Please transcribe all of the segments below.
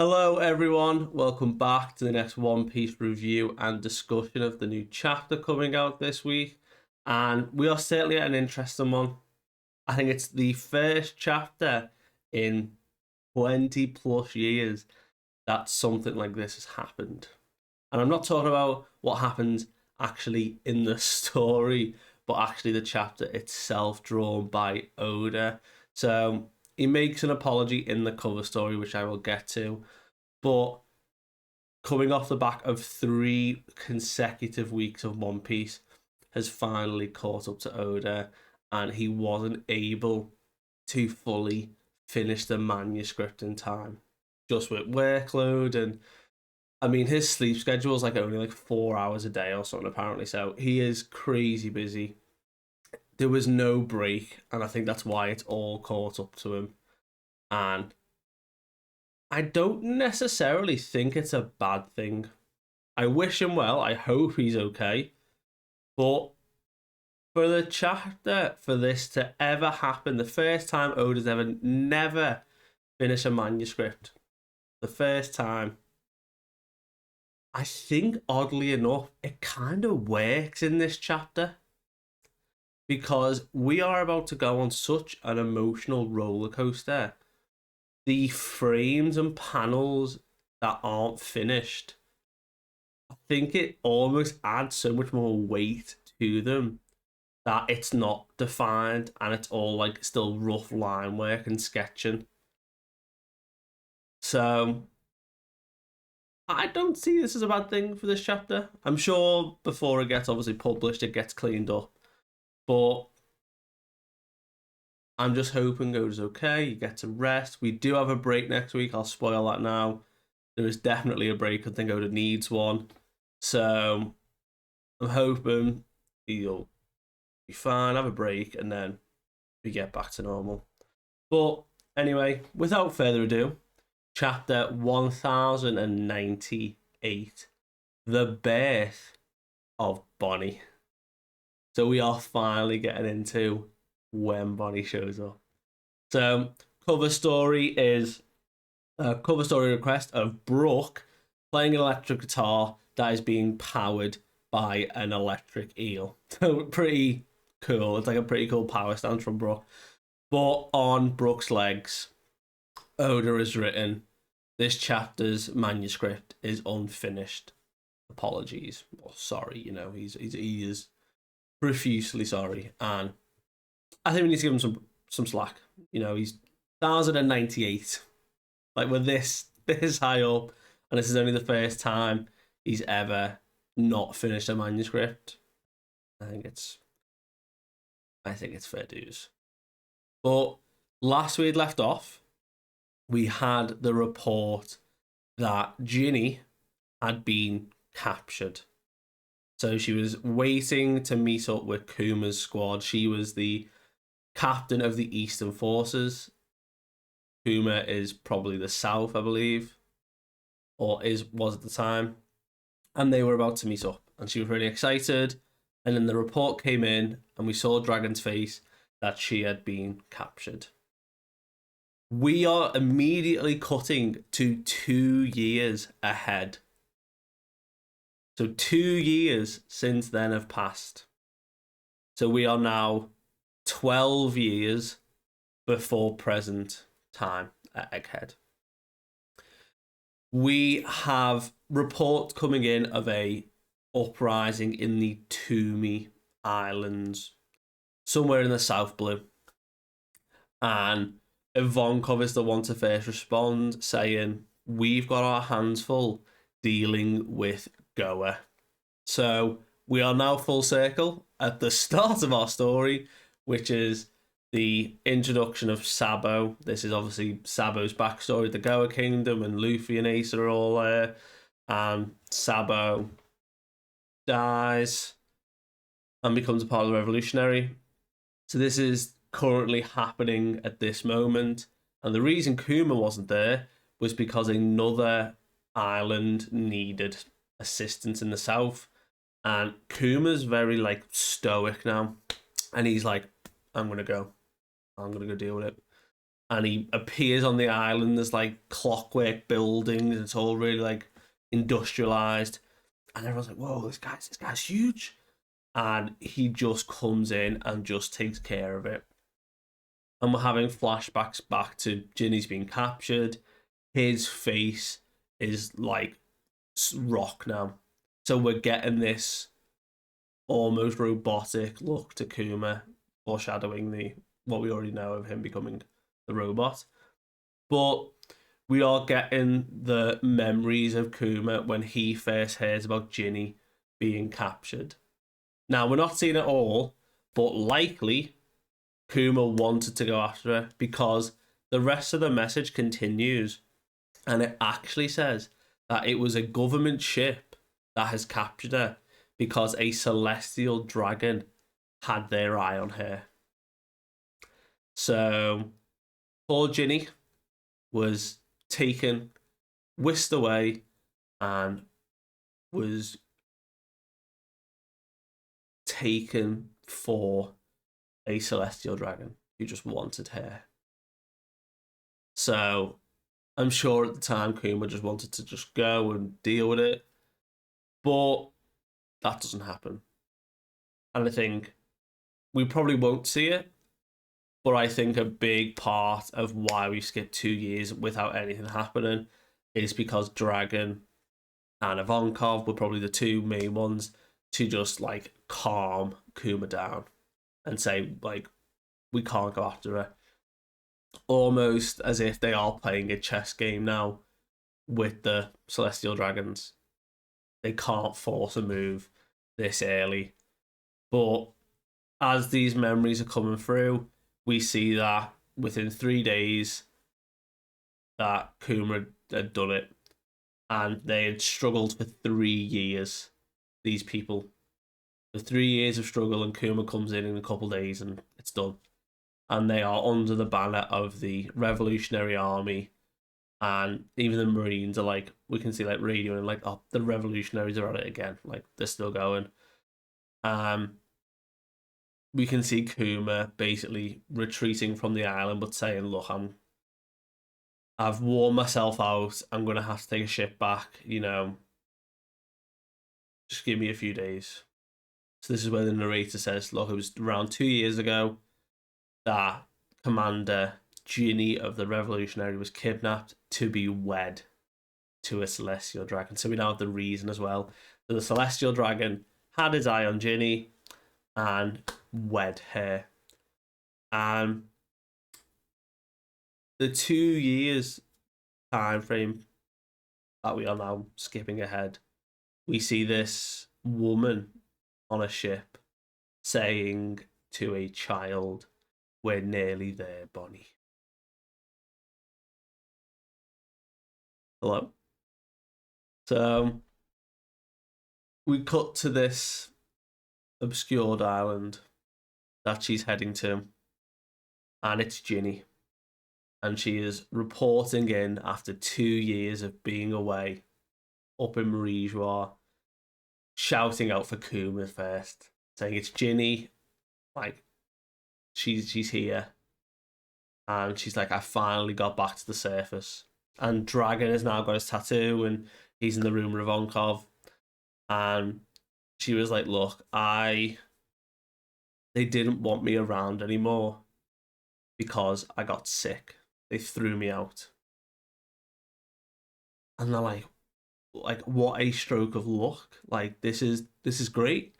Hello, everyone. Welcome back to the next One Piece review and discussion of the new chapter coming out this week. And we are certainly at an interesting one. I think it's the first chapter in 20 plus years that something like this has happened. And I'm not talking about what happens actually in the story, but actually the chapter itself drawn by Oda. So he makes an apology in the cover story, which I will get to. But coming off the back of 3 consecutive weeks of One Piece, has finally caught up to Oda, and he wasn't able to fully finish the manuscript in time, just with workload. And I mean, his sleep schedule is like only like 4 hours a day or something, apparently. So he is crazy busy. There was no break, and I think that's why it's all caught up to him. And I don't necessarily think it's a bad thing. I wish him well. I hope he's okay. But for the chapter, for this to ever happen, the first time Oda's ever never finished a manuscript, the first time, I think oddly enough, it kind of works in this chapter because we are about to go on such an emotional roller coaster. The frames and panels that aren't finished, I think it almost adds so much more weight to them that it's not defined and it's all like still rough line work and sketching. So I don't see this as a bad thing for this chapter. I'm sure before it gets obviously published, it gets cleaned up. But I'm just hoping goes okay. You get to rest. We do have a break next week. I'll spoil that now. There is definitely a break. I think Oda needs one. So I'm hoping he'll be fine, have a break, and then we get back to normal. But anyway, without further ado, chapter 1098, The Birth of Bonney. So we are finally getting into when Bonney shows up. So cover story is a cover story request of Brooke playing an electric guitar that is being powered by an electric eel. So pretty cool. It's like a pretty cool power stance from Brooke. But on Brooke's legs, Oda has written, this chapter's manuscript is unfinished. Apologies. Or sorry, he is profusely sorry. And I think we need to give him some slack. He's 1098. Like we're this high up, and this is only the first time he's ever not finished a manuscript. I think it's fair dues. But last we had left off, we had the report that Ginny had been captured. So she was waiting to meet up with Kuma's squad. She was the captain of the Eastern Forces. Kuma is probably the South, I believe, or was at the time. And they were about to meet up, and she was really excited. And then the report came in, and we saw Dragon's face that she had been captured. We are immediately cutting to 2 years ahead. So 2 years since then have passed. So we are now 12 years before present time at Egghead. We have reports coming in of a uprising in the Toomey Islands, somewhere in the South Blue. And Ivankov is the one to first respond, saying, we've got our hands full dealing with Goa. So we are now full circle at the start of our story, which is the introduction of Sabo. This is obviously Sabo's backstory, the Goa Kingdom, and Luffy and Ace are all there. And Sabo dies and becomes a part of the revolutionary. So this is currently happening at this moment. And the reason Kuma wasn't there was because another island needed assistance in the south. And Kuma's very like stoic now. And he's like, I'm gonna go deal with it. and he appears on the island. There's like clockwork buildings. It's all really like industrialized, and everyone's like, "Whoa, this guy's huge!" And he just comes in and just takes care of it. And we're having flashbacks back to Ginny's being captured. His face is like rock now, so we're getting this almost robotic look to Kuma, foreshadowing the what we already know of him becoming the robot. But we are getting the memories of Kuma when he first hears about Ginny being captured. Now, we're not seeing it all, but likely Kuma wanted to go after her because the rest of the message continues, and it actually says that it was a government ship that has captured her because a celestial dragon had their eye on her. So, poor Ginny was taken, whisked away, and was taken for a celestial dragon who just wanted her. So I'm sure at the time Kuma just wanted to just go and deal with it, but that doesn't happen. And I think we probably won't see it, but I think a big part of why we skipped 2 years without anything happening is because Dragon and Ivankov were probably the two main ones to just like calm Kuma down and say like we can't go after her. Almost as if they are playing a chess game now with the Celestial Dragons. They can't force a move this early. But as these memories are coming through, we see that within 3 days that Kuma had done it. And they had struggled for 3 years, these people. For 3 years of struggle, and Kuma comes in a couple of days and it's done. And they are under the banner of the Revolutionary Army. And even the Marines are like, we can see like radio and like, oh, the revolutionaries are at it again. Like they're still going. We can see Kuma basically retreating from the island, but saying, "Look, I've worn myself out. I'm gonna have to take a ship back. Just give me a few days." So this is where the narrator says, "Look, it was around 2 years ago that Commander Ginny of the Revolutionary was kidnapped to be wed to a celestial dragon." So we now have the reason as well. So the celestial dragon had his eye on Ginny and wed her. And the 2 years time frame that we are now skipping ahead, we see this woman on a ship saying to a child, "We're nearly there, Bonney." Hello. So we cut to this obscured island that she's heading to, and it's Ginny. And she is reporting in after 2 years of being away up in Marie-Joie, shouting out for Kuma first, saying it's Ginny, like she's here. And she's like, "I finally got back to the surface." And Dragon has now got his tattoo and he's in the room with Ivankov. And she was like, "Look, they didn't want me around anymore because I got sick. They threw me out." And they're like, what a stroke of luck. Like this is great.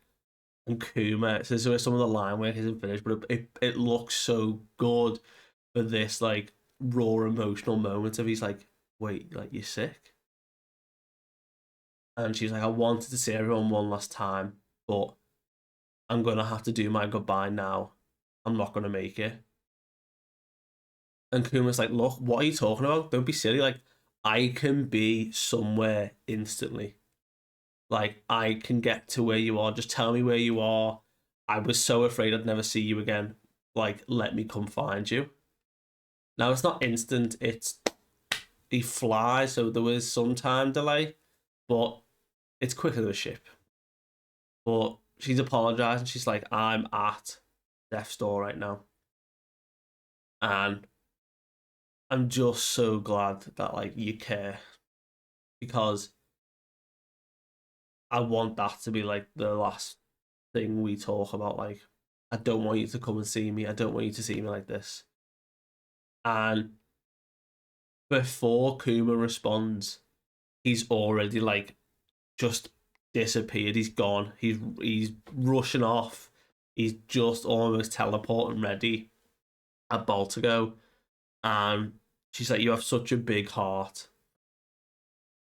And Kuma, this is where some of the line work isn't finished, but it looks so good for this like raw emotional moment of he's like, "Wait, like you're sick?" And she's like, "I wanted to see everyone one last time, but I'm gonna have to do my goodbye now. I'm not gonna make it." And Kuma's like, "Look, what are you talking about? Don't be silly. Like, I can be somewhere instantly. Like, I can get to where you are. Just tell me where you are. I was so afraid I'd never see you again. Like, let me come find you." Now, it's not instant. He flies, so there was some time delay, but it's quicker than a ship. But she's apologizing. She's like, "I'm at death's door right now." And I'm just so glad that like you care, because I want that to be like the last thing we talk about. Like, I don't want you to come and see me. I don't want you to see me like this. And before Kuma responds, he's already like just disappeared. He's gone. He's rushing off. He's just almost teleporting ready at Baltigo. And she's like, "You have such a big heart."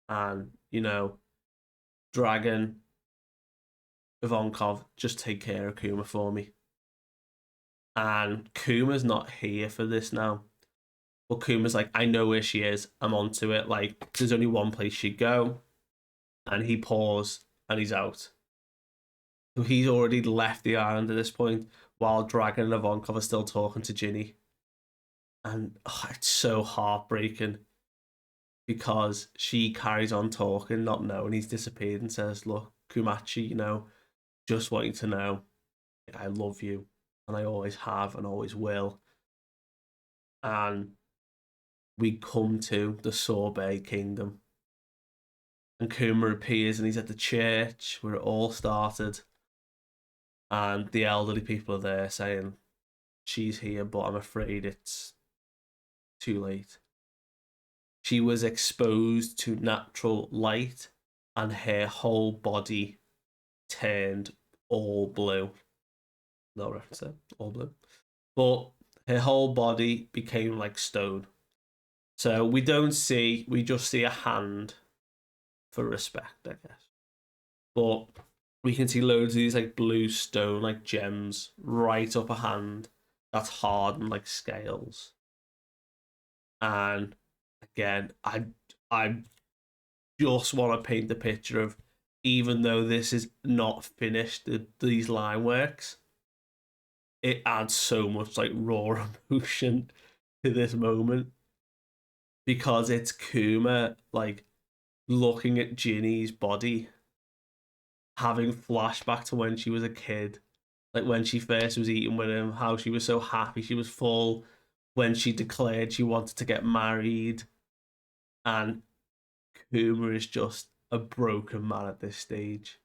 And, Dragon Ivankov, just take care of Kuma for me. And Kuma's not here for this now. But Kuma's like, I know where she is. I'm onto it. Like, there's only one place she'd go. And he paused and he's out. So he's already left the island at this point, while Dragon and Ivankov are still talking to Ginny. And it's so heartbreaking, because she carries on talking, not knowing he's disappeared, and says, "Look, Kumachi, just want you to know, I love you, and I always have and always will." And we come to the Sorbet Kingdom, and Kuma appears, and he's at the church where it all started. And the elderly people are there saying, "She's here, but I'm afraid it's too late. She was exposed to natural light, and her whole body turned all blue." No reference there, all blue. But her whole body became like stone. So we just see a hand for respect, I guess. But we can see loads of these like blue stone, like gems, right up a hand that's hardened like scales. And again, I just want to paint the picture of, even though this is not finished, these line works, it adds so much like raw emotion to this moment, because it's Kuma like looking at Ginny's body, having flashback to when she was a kid, like when she first was eating with him, how she was so happy, she was full when she declared she wanted to get married. And Kuma is just a broken man at this stage.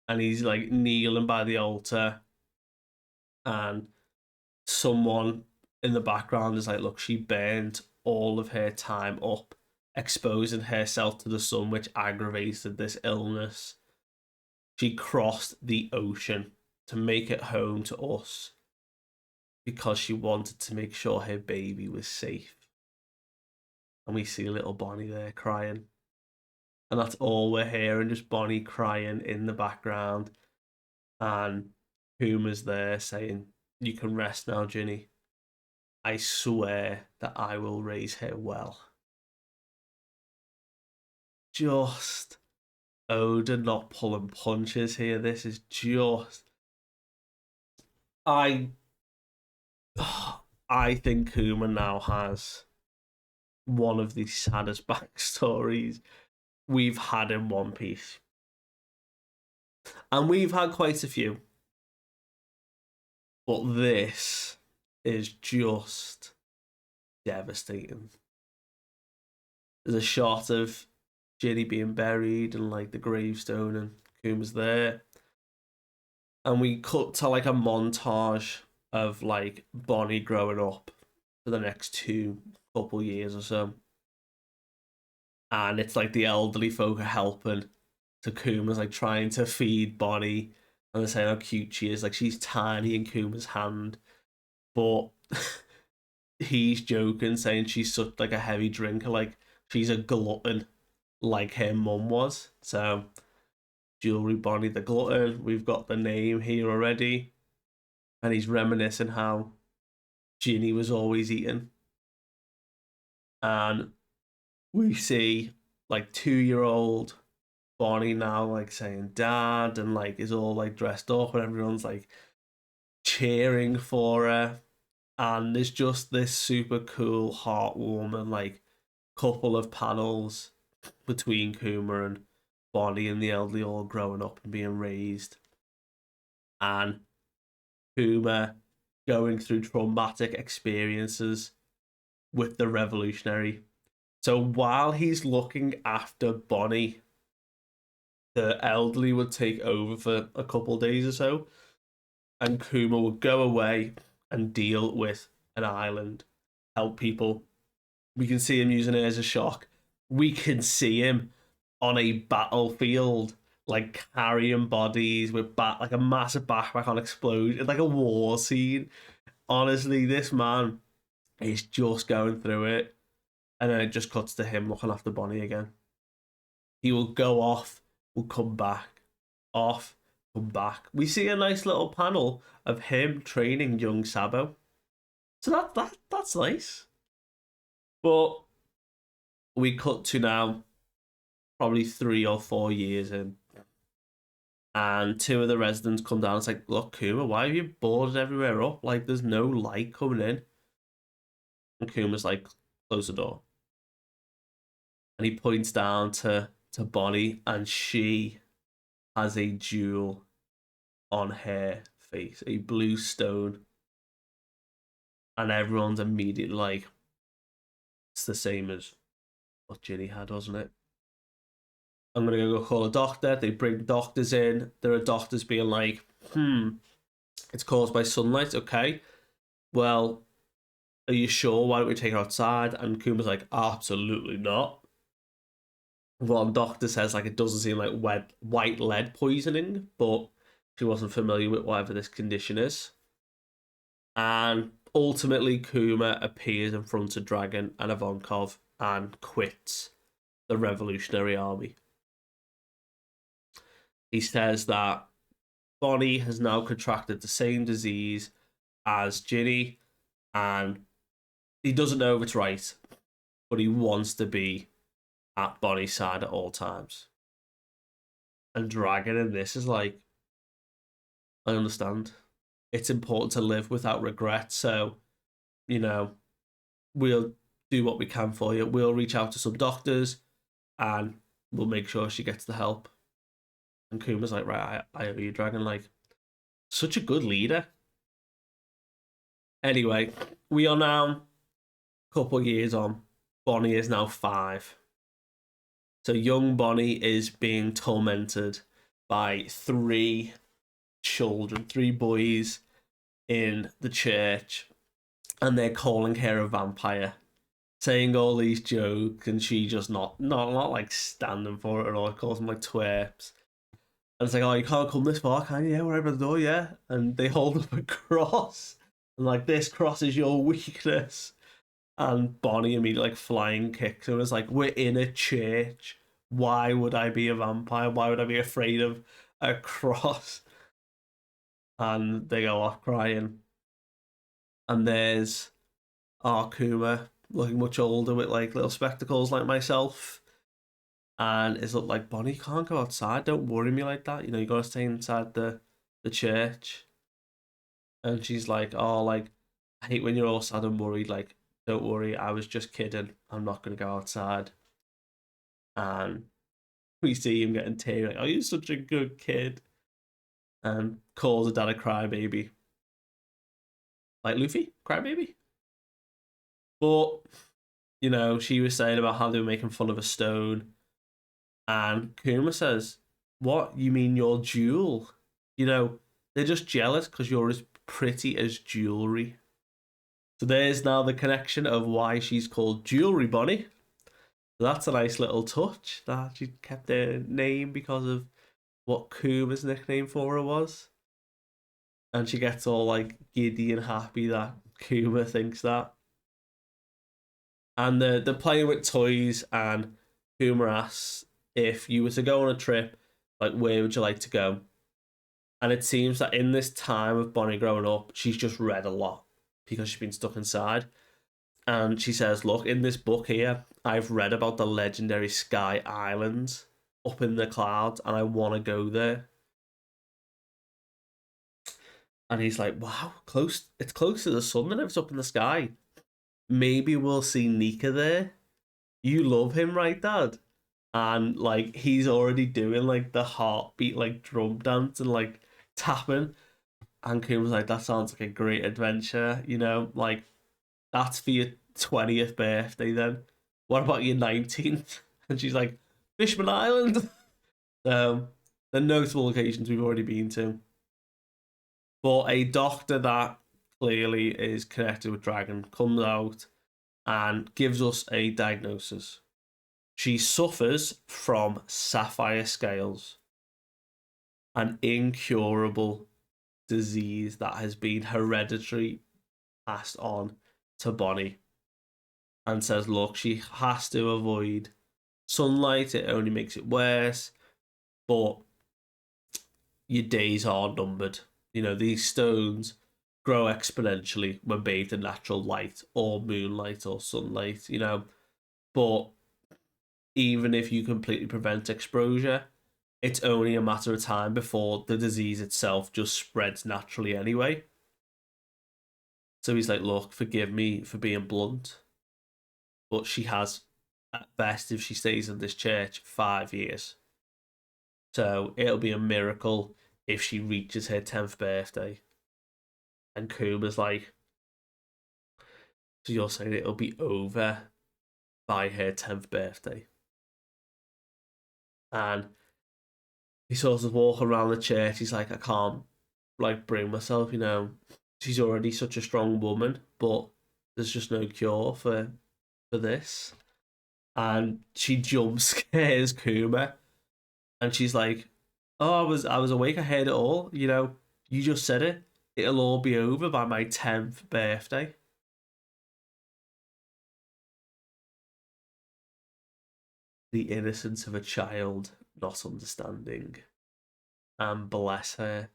And he's like kneeling by the altar, and someone in the background is like, "Look, she burned all of her time up, exposing herself to the sun, which aggravated this illness. She crossed the ocean to make it home to us, because she wanted to make sure her baby was safe." And we see little Bonney there crying. And that's all we're hearing, just Bonney crying in the background. And Puma's there saying, "You can rest now, Ginny. I swear that I will raise her well." Just Oda not pulling punches here. This is just, I I think Kuma now has one of the saddest backstories we've had in One Piece. And we've had quite a few. But this is just devastating. There's a shot of Ginny being buried and like the gravestone, and Kuma's there. And we cut to like a montage of like Bonney growing up for the next couple years or so. And it's like the elderly folk are helping. So Kuma's like trying to feed Bonney, and they're saying how cute she is. Like, she's tiny in Kuma's hand. But he's joking, saying she's such like a heavy drinker, like she's a glutton, like her mum was. So Jewelry Bonney the glutton. We've got the name here already, and he's reminiscing how Ginny was always eating. And we see like 2-year-old Bonney now like saying "dad," and like is all like dressed up, and everyone's like cheering for her. And there's just this super cool, heartwarming like couple of panels between Kuma and Bonney and the elderly all growing up and being raised. And Kuma going through traumatic experiences with the revolutionary. So while he's looking after Bonney, the elderly would take over for a couple of days or so, and Kuma would go away and deal with an island, help people. We can see him using it as a shock. We can see him on a battlefield, like carrying bodies with like a massive backpack on explosion, like a war scene. Honestly, this man is just going through it, and then it just cuts to him looking after Bonney again. He will go off, will come back, off, come back. We see a nice little panel of him training young Sabo, so that's nice. But we cut to now, probably 3 or 4 years in, and two of the residents come down. It's like, look, Kuma, why have you boarded everywhere up? Like, there's no light coming in. And Kuma's like, close the door. And he points down to Bonney, and she has a jewel on her face, a blue stone. And everyone's immediately like, it's the same as what Ginny had, wasn't it? I'm gonna go call a doctor. They bring doctors in. There are doctors being like, it's caused by sunlight. Okay, well, are you sure? Why don't we take her outside? And Kuma's like, absolutely not. One doctor says like it doesn't seem like white lead poisoning, but she wasn't familiar with whatever this condition is. And ultimately, Kuma appears in front of Dragon and Ivankov and quits the Revolutionary Army. He says that Bonney has now contracted the same disease as Ginny, and he doesn't know if it's right, but he wants to be at Bonney's side at all times. And Dragon in this is like, I understand. It's important to live without regret, so, we'll do what we can for you. We'll reach out to some doctors, and we'll make sure she gets the help. And Kuma's like, right, I owe you, Dragon. Like, such a good leader. Anyway, we are now a couple years on. Bonney is now 5. So young Bonney is being tormented by 3 children, 3 boys in the church. And they're calling her a vampire, saying all these jokes, and she just not like standing for it at all. Calls them like twerps. And it's like, oh, you can't come this far, can you? Yeah, we're over the door, yeah. And they hold up a cross. And like, this cross is your weakness. And Bonney immediately like flying kicks. It was like, we're in a church. Why would I be a vampire? Why would I be afraid of a cross? And they go off crying. And there's Kuma, looking much older with like little spectacles like myself. And it's looked like, Bonney, can't go outside. Don't worry me like that. You got to stay inside the church. And she's like, oh, like, I hate when you're all sad and worried. Like, don't worry. I was just kidding. I'm not going to go outside. And we see him getting teary. Like, oh, you're such a good kid. And calls her dad a crybaby. Like Luffy? Crybaby? But, she was saying about how they were making fun of a stone. And Kuma says, what? You mean your jewel? They're just jealous because you're as pretty as jewelry. So there's now the connection of why she's called Jewelry Bonney. So that's a nice little touch that she kept her name because of what Kuma's nickname for her was. And she gets all like giddy and happy that Kuma thinks that. And they're playing with toys, and Kuma asks, if you were to go on a trip, like, where would you like to go? And it seems that in this time of Bonney growing up, she's just read a lot because she's been stuck inside. And she says, look, in this book here, I've read about the legendary Sky Islands up in the clouds, and I want to go there. And he's like, wow, close. It's close to the sun and it's up in the sky. Maybe we'll see Nika there. You love him, right, Dad? And like, he's already doing like the heartbeat like drum dance and like tapping. And Kim was like, that sounds like a great adventure, like, that's for you 20th birthday then? What about your 19th? And she's like, Fishman Island. The notable occasions we've already been to. But a doctor that clearly is connected with Dragon comes out and gives us a diagnosis. She suffers from sapphire scales, an incurable disease that has been hereditary passed on to Bonney, and says, look, she has to avoid sunlight, it only makes it worse, but your days are numbered. You know, these stones grow exponentially when bathed in natural light or moonlight or sunlight, you know. But even if you completely prevent exposure, it's only a matter of time before the disease itself just spreads naturally anyway. So he's like, look, forgive me for being blunt, but she has, at best, if she stays in this church, 5 years. So it'll be a miracle if she reaches her 10th birthday. And Kuma's like, so you're saying it'll be over by her 10th birthday? And he sort of walk around the church. He's like, I can't like bring myself, you know. She's already such a strong woman, but there's just no cure for this. And she jump scares Kuma, and she's like, "Oh, I was awake. I heard it all. You know, you just said it. It'll all be over by my 10th birthday." The innocence of a child not understanding, and bless her,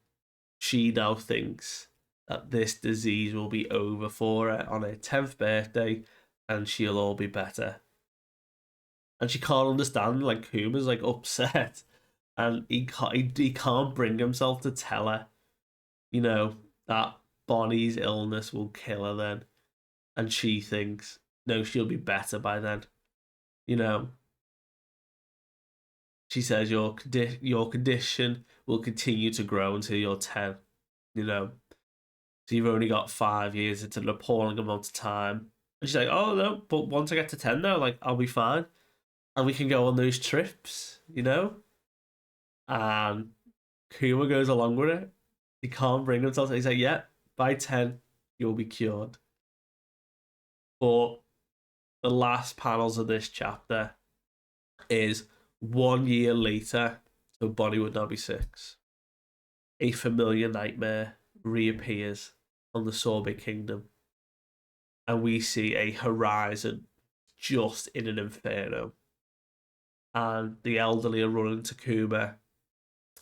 she now thinks that this disease will be over for her on her 10th birthday, and she'll all be better. And she can't understand, like, Kuma's like upset, and he can't bring himself to tell her, you know, that Bonnie's illness will kill her then, and she thinks, no, she'll be better by then, you know. She says your condition will continue to grow until you're 10, you know. So you've only got 5 years. It's an appalling amount of time. And she's like, oh no, but once I get to 10 though, like, I'll be fine. And we can go on those trips, you know? And Kuma goes along with it. He can't bring himself. He's like, yeah, by 10, you'll be cured. But the last panels of this chapter is 1 year later, so Bonney would now be 6. A familiar nightmare reappears on the Sorbet Kingdom, and we see a horizon just in an inferno. And the elderly are running to Kuma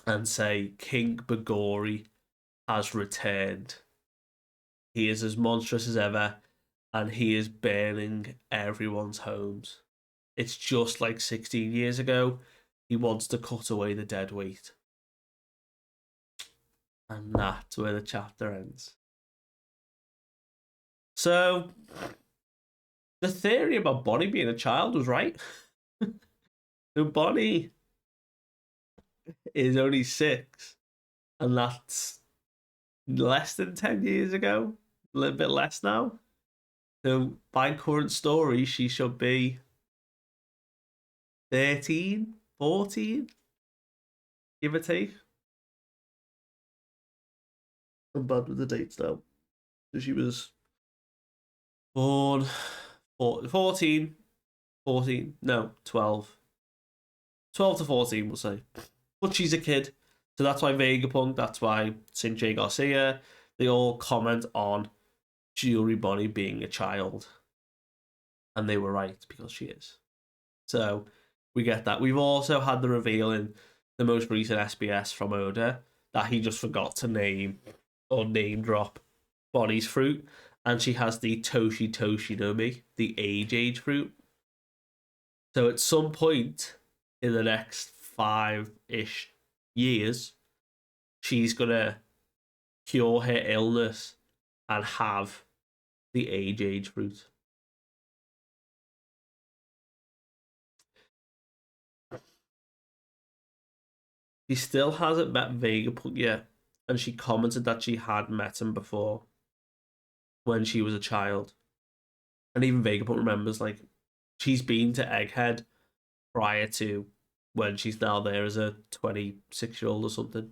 and say, King Bagori has returned. He is as monstrous as ever, and he is burning everyone's homes. It's just like 16 years ago. He wants to cut away the dead weight. And that's where the chapter ends. So, the theory about Bonney being a child was right. So Bonney is only 6, and that's less than 10 years ago. A little bit less now. So, by current story, she should be 13, 14, give or take. I'm bad with the dates now. So she was born 14, 14, no, 12. 12 to 14, we'll say. But she's a kid. So that's why Vegapunk, that's why St. J. Garcia, they all comment on Jewelry Bonney being a child. And they were right, because she is. So we get that. We've also had the reveal in the most recent SBS from Oda that he just forgot to name or name drop Bonney's fruit. And she has the Toshi no Mi, the age fruit. So at some point in the next 5-ish years, she's going to cure her illness and have the age fruit. She still hasn't met Vegapunk yet, and she commented that she had met him before when she was a child. And even Vegapunk remembers, like, she's been to Egghead prior to when she's now there as a 26-year-old or something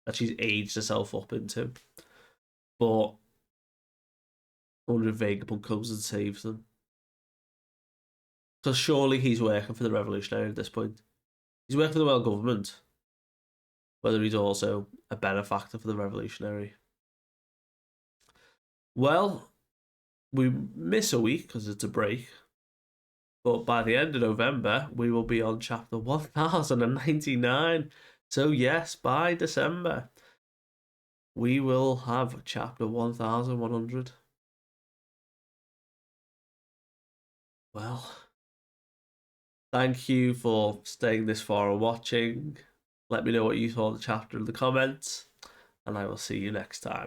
that she's aged herself up into. But I wonder if Vegapunk comes and saves them. Because surely he's working for the Revolutionary at this point. He's working for the world government. Whether he's also a benefactor for the Revolutionary. Well, we miss a week because it's a break. But by the end of November, we will be on chapter 1099. So, yes, by December, we will have chapter 1100. Well, thank you for staying this far and watching. Let me know what you thought of the chapter in the comments, and I will see you next time.